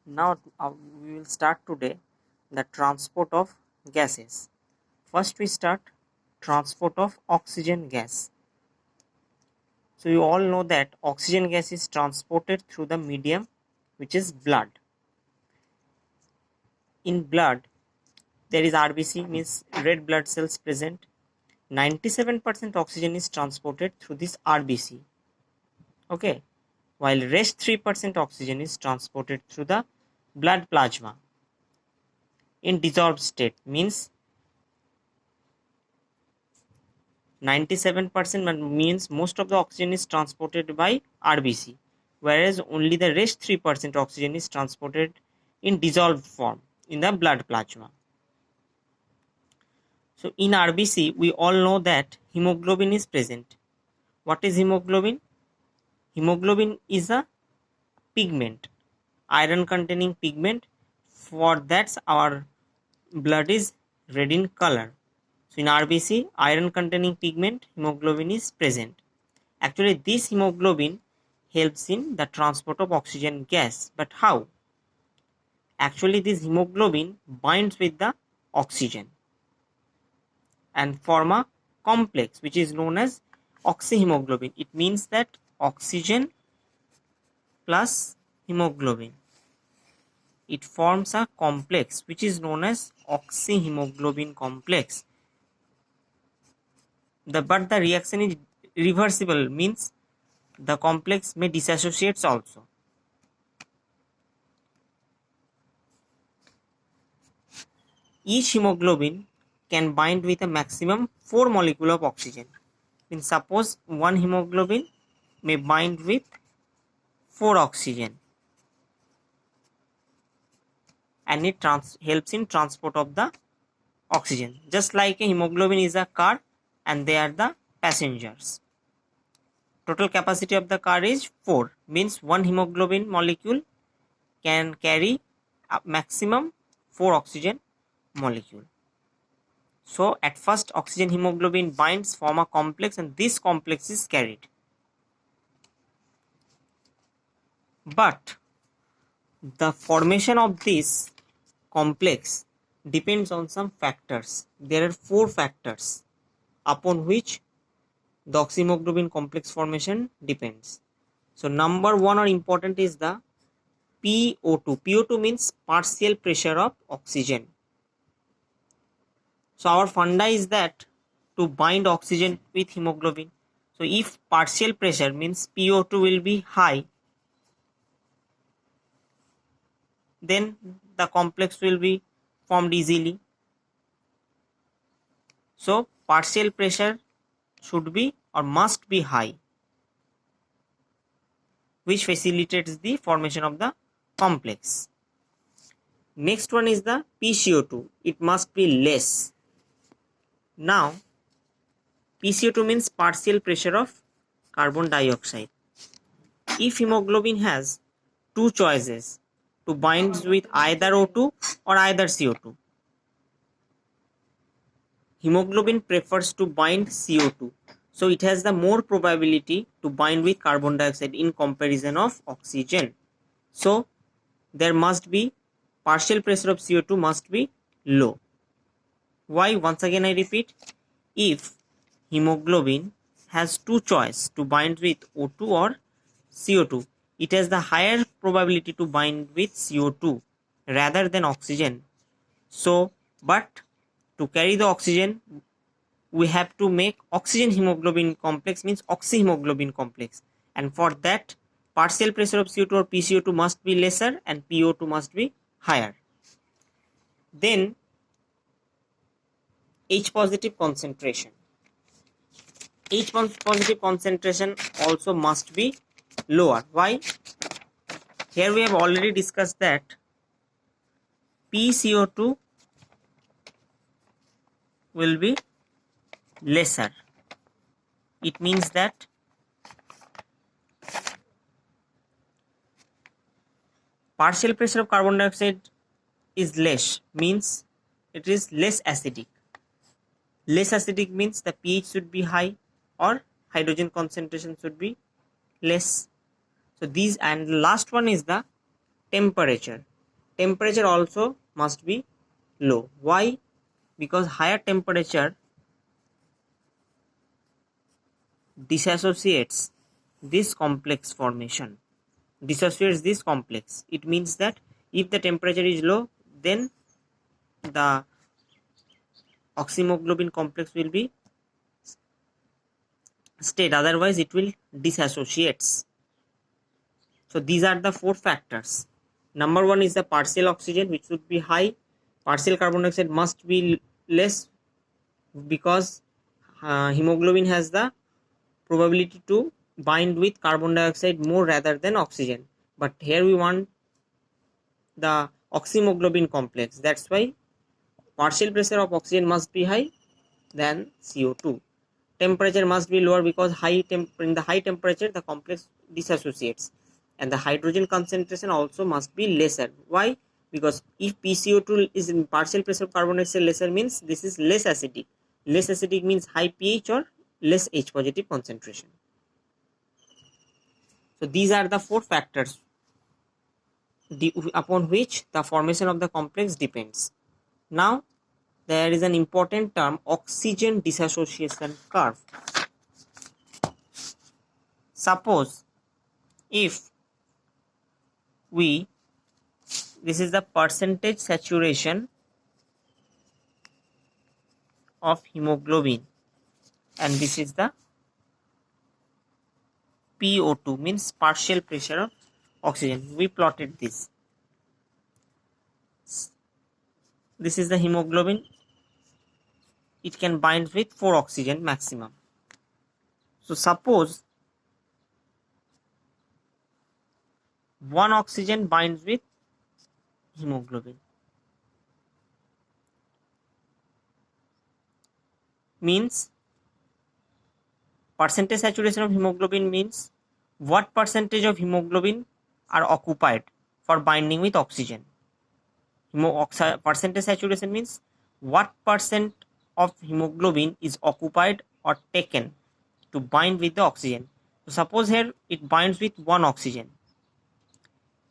Now we will start today the transport of gases. First we start transport of oxygen gas. So you all know that oxygen gas is transported through the medium which is blood. In blood there is RBC, means red blood cells present. 97% oxygen is transported through this RBC. Okay, while rest 3% oxygen is transported through the blood plasma in dissolved state, means 97% means most of the oxygen is transported by RBC, whereas only the rest 3% oxygen is transported in dissolved form in the blood plasma. So in RBC we all know that hemoglobin is present. What is hemoglobin? Hemoglobin is a pigment, iron containing pigment. For that our blood is red in color. So in RBC, iron containing pigment hemoglobin is present. Actually this hemoglobin helps in the transport of oxygen gas. But how? Actually this hemoglobin binds with the oxygen and form a complex which is known as oxyhemoglobin. It means that oxygen plus hemoglobin, it forms a complex which is known as oxyhemoglobin complex. But the reaction is reversible, means the complex may dissociate also. Each hemoglobin can bind with a maximum 4 molecules of oxygen. Means suppose one hemoglobin may bind with 4 oxygen and it helps in transport of the oxygen. Just like a hemoglobin is a car and they are the passengers. Total capacity of the car is 4, means one hemoglobin molecule can carry a maximum 4 oxygen molecule. So at first oxygen hemoglobin binds, form a complex, and this complex is carried. But the formation of this complex depends on some factors. There are 4 factors upon which the oxyhemoglobin complex formation depends. So number 1 or important is the PO2. PO2 means partial pressure of oxygen. So our funda is that to bind oxygen with hemoglobin. So if partial pressure means PO2 will be high, then the complex will be formed easily. So partial pressure should be or must be high, which facilitates the formation of the complex. Next one is the PCO2. It must be less. Now PCO2 means partial pressure of carbon dioxide. If hemoglobin has 2 choices to bind with either O2 or either CO2, hemoglobin prefers to bind CO2. So it has the more probability to bind with carbon dioxide in comparison of oxygen. So there must be partial pressure of CO2 must be low. Why? Once again I repeat, if hemoglobin has 2 choice to bind with O2 or CO2, it has the higher probability to bind with CO2 rather than oxygen. So, but to carry the oxygen, we have to make oxygen hemoglobin complex, means oxyhemoglobin complex, and for that partial pressure of CO2 or PCO2 must be lesser and PO2 must be higher. Then H positive concentration. H positive concentration also must be lower. Why? Here we have already discussed that PCO2 will be lesser. It means that partial pressure of carbon dioxide is less, means it is less acidic. Less acidic means the pH should be high or hydrogen concentration should be less. So these, and the last one is the temperature. temperature also must be low. Why? Because higher temperature dissociates this complex formation. Dissociates this complex. It means that if the temperature is low, then the oxyhemoglobin complex will be stayed, otherwise it will dissociates. So these are the four factors. Number one is the partial oxygen, which should be high. Partial carbon dioxide must be less, because hemoglobin has the probability to bind with carbon dioxide more rather than oxygen. But here we want the oxyhemoglobin complex. That's why partial pressure of oxygen must be high than CO2. Temperature must be lower, because in the high temperature the complex dissociates, and the hydrogen concentration also must be lesser. Why? Because if PCO2 is in partial pressure of carbon dioxide lesser, means this is less acidic. Less acidic means high pH or less H positive concentration. So these are the four factors upon which the formation of the complex depends. Now there is an important term, oxygen dissociation curve. Suppose if this is the percentage saturation of hemoglobin, and this is the PO2, means partial pressure of oxygen. We plotted this. This is the hemoglobin. It can bind with 4 oxygen maximum. So suppose 1 oxygen binds with hemoglobin, means percentage saturation of hemoglobin means what percentage of hemoglobin are occupied for binding with oxygen. Percentage saturation means what percent of hemoglobin is occupied or taken to bind with the oxygen. So suppose here it binds with 1 oxygen,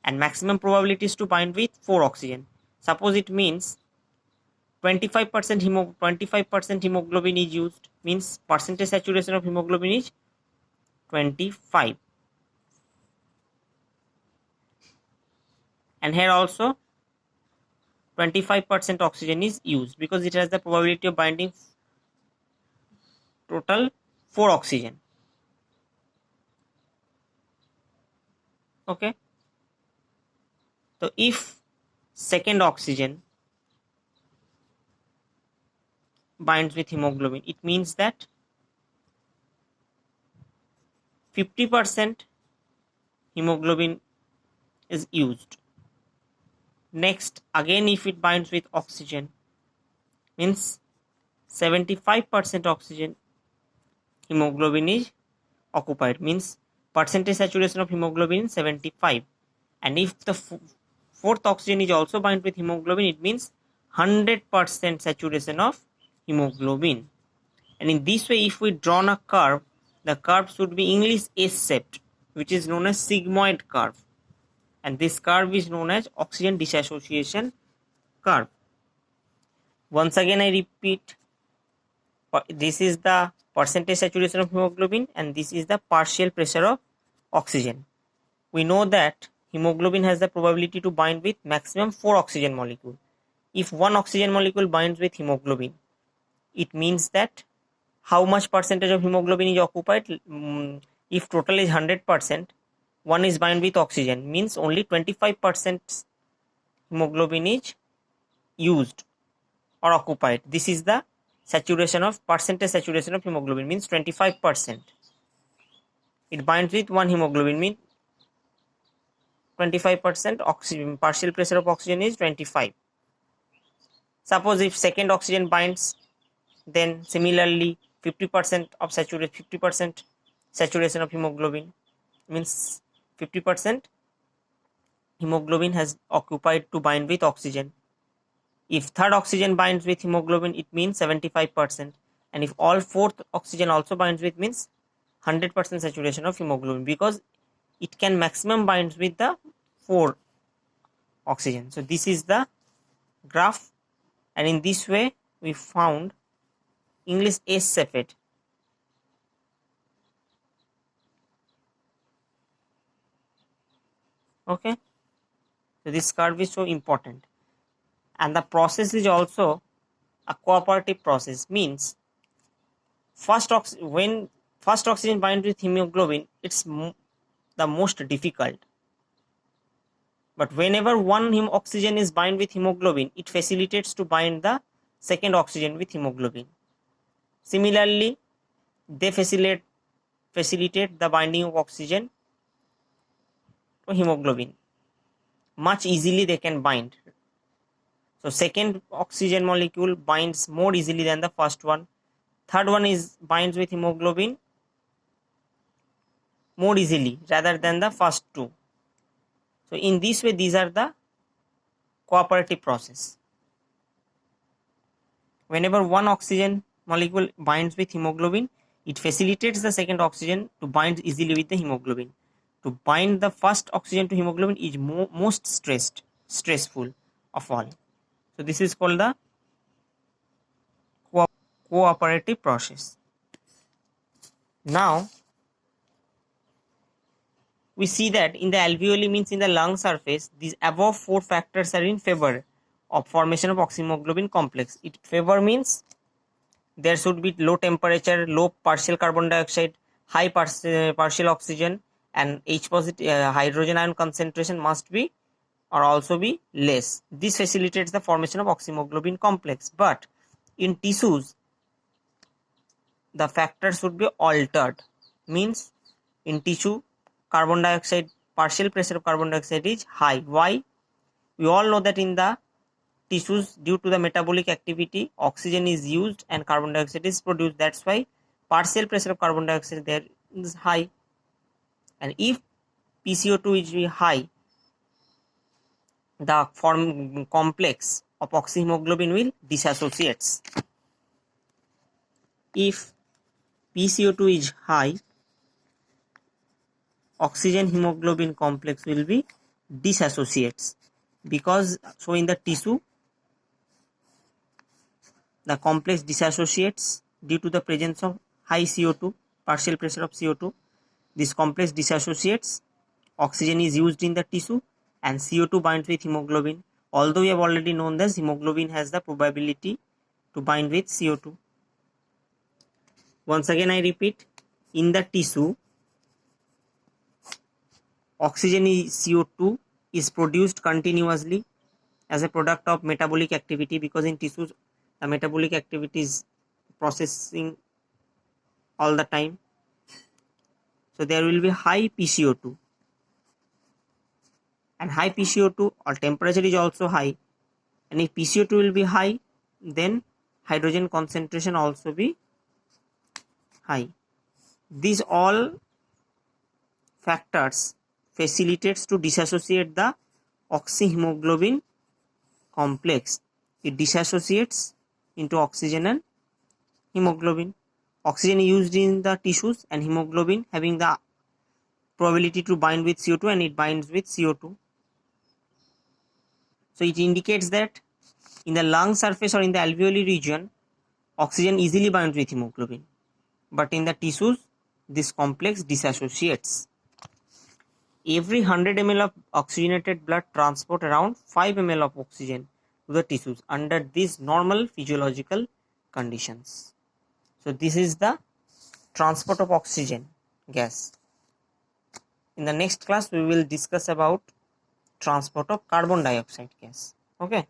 and maximum probability is to bind with 4 oxygen. Suppose it means 25% hemoglobin is used, means percentage saturation of hemoglobin is 25. And here also 25% oxygen is used, because it has the probability of binding total 4 oxygen. Okay. So if second oxygen binds with hemoglobin, it means that 50% hemoglobin is used. Next, again if it binds with oxygen, means 75% oxygen hemoglobin is occupied, means percentage saturation of hemoglobin is 75. And if the fourth oxygen is also bind with hemoglobin, it means 100% saturation of hemoglobin. And in this way, if we draw a curve, the curve should be English S-shaped, which is known as sigmoid curve. And this curve is known as oxygen dissociation curve. Once again I repeat, this is the percentage saturation of hemoglobin, and this is the partial pressure of oxygen. We know that hemoglobin has the probability to bind with maximum 4 oxygen molecule. If 1 oxygen molecule binds with hemoglobin, it means that how much percentage of hemoglobin is occupied. If total is 100%, 1 is bind with oxygen, means only 25% hemoglobin is used or occupied. This is the saturation of percentage saturation of hemoglobin, means 25%. It binds with 1 hemoglobin, means 25% oxygen. Partial pressure of oxygen is 25. Suppose if second oxygen binds, then similarly 50% of saturation, 50% saturation of hemoglobin, means 50% hemoglobin has occupied to bind with oxygen. If third oxygen binds with hemoglobin, it means 75%. And if all fourth oxygen also binds with, means 100% saturation of hemoglobin, because it can maximum binds with the 4 oxygen. So this is the graph, and in this way we found English S cephet. Okay, so this curve is so important, and the process is also a cooperative process. Means when first oxygen binds with hemoglobin, it's the most difficult. But whenever one oxygen is bind with hemoglobin, it facilitates to bind the second oxygen with hemoglobin. Similarly, they facilitate the binding of oxygen to hemoglobin. Much easily they can bind. So second oxygen molecule binds more easily than the first one. Third one is binds with hemoglobin more easily rather than the first two. So in this way, these are the cooperative process. Whenever one oxygen molecule binds with hemoglobin, it facilitates the second oxygen to bind easily with the hemoglobin. To bind the first oxygen to hemoglobin is most stressful of all. So this is called the cooperative process. Now we see that in the alveoli, means in the lung surface, these above four factors are in favor of formation of oxyhemoglobin complex. It favor means there should be low temperature, low partial carbon dioxide, high partial oxygen, and H positive hydrogen ion concentration must be or also be less. This facilitates the formation of oxyhemoglobin complex. But in tissues, the factors should be altered. Means in tissue, carbon dioxide, partial pressure of carbon dioxide is high. Why? We all know that in the tissues, due to the metabolic activity, oxygen is used and carbon dioxide is produced. That's why partial pressure of carbon dioxide there is high. And if PCO2 is high, the form complex of oxyhemoglobin will dissociates. If PCO2 is high, oxygen hemoglobin complex will be dissociates, because so in the tissue the complex dissociates due to the presence of high CO2, partial pressure of CO2. This complex dissociates, oxygen is used in the tissue, and CO2 binds with hemoglobin. Although we have already known that hemoglobin has the probability to bind with CO2. Once again I repeat, in the tissue, oxygen is CO2 is produced continuously as a product of metabolic activity, because in tissues the metabolic activity is processing all the time. So there will be high PCO2, and high PCO2 or temperature is also high, and if PCO2 will be high, then hydrogen concentration also be high. These all factors facilitates to dissociate the oxyhemoglobin complex. It dissociates into oxygen and hemoglobin. Oxygen is used in the tissues, and hemoglobin having the probability to bind with CO2, and it binds with CO2. So it indicates that in the lung surface or in the alveoli region, oxygen easily binds with hemoglobin, but in the tissues this complex dissociates. Every 100 ml of oxygenated blood transport around 5 ml of oxygen to the tissues under these normal physiological conditions. So this is the transport of oxygen gas. In the next class we will discuss about transport of carbon dioxide gas. Okay.